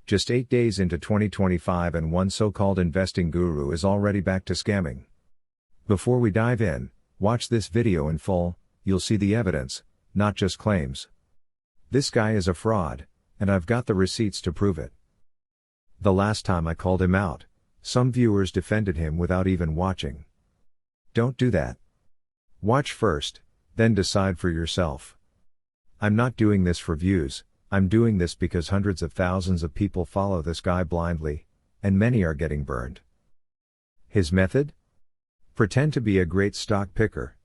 Just 8 days into 2025 and one so-called investing guru is already back to scamming. Before we dive in, watch this video in full, you'll see the evidence, not just claims. This guy is a fraud, and I've got the receipts to prove it. The last time I called him out, some viewers defended him without even watching. Don't do that. Watch first, then decide for yourself. I'm not doing this for views, I'm doing this because hundreds of thousands of people follow this guy blindly, and many are getting burned. His method? Pretend to be a great stock picker.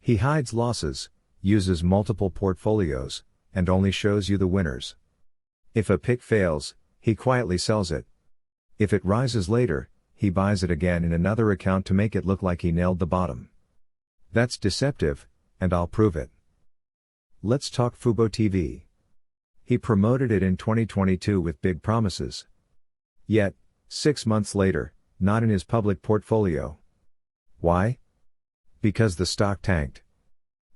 He hides losses, uses multiple portfolios, and only shows you the winners. If a pick fails, he quietly sells it. If it rises later, he buys it again in another account to make it look like he nailed the bottom. That's deceptive, and I'll prove it. Let's talk Fubo TV. He promoted it in 2022 with big promises. Yet, 6 months later, not in his public portfolio. Why? Because the stock tanked.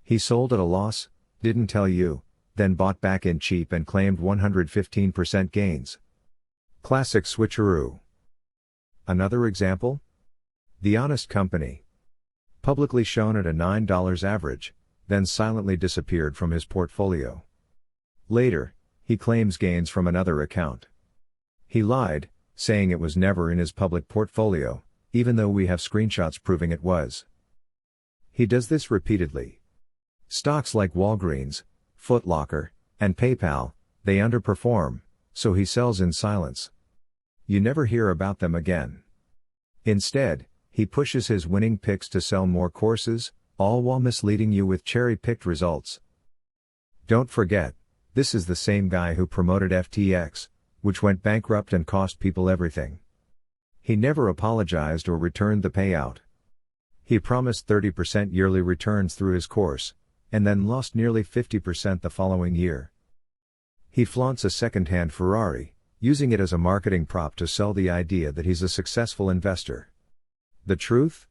He sold at a loss, didn't tell you, then bought back in cheap and claimed 115% gains. Classic switcheroo. Another example? The Honest Company. Publicly shown at a $9 average, then silently disappeared from his portfolio. Later, he claims gains from another account. He lied, saying it was never in his public portfolio, even though we have screenshots proving it was. He does this repeatedly. Stocks like Walgreens, Foot Locker, and PayPal, they underperform, so he sells in silence. You never hear about them again. Instead, he pushes his winning picks to sell more courses, all while misleading you with cherry-picked results. Don't forget, this is the same guy who promoted FTX, which went bankrupt and cost people everything. He never apologized or returned the payout. He promised 30% yearly returns through his course, and then lost nearly 50% the following year. He flaunts a second-hand Ferrari, using it as a marketing prop to sell the idea that he's a successful investor. The truth?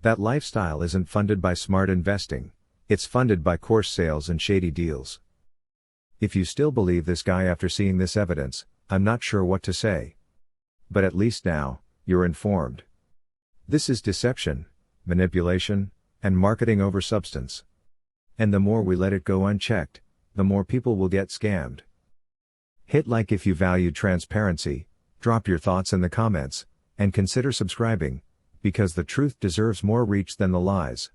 That lifestyle isn't funded by smart investing, it's funded by course sales and shady deals. If you still believe this guy after seeing this evidence, I'm not sure what to say. But at least now, you're informed. This is deception, manipulation, and marketing over substance. And the more we let it go unchecked, the more people will get scammed. Hit like if you value transparency, drop your thoughts in the comments, and consider subscribing, because the truth deserves more reach than the lies.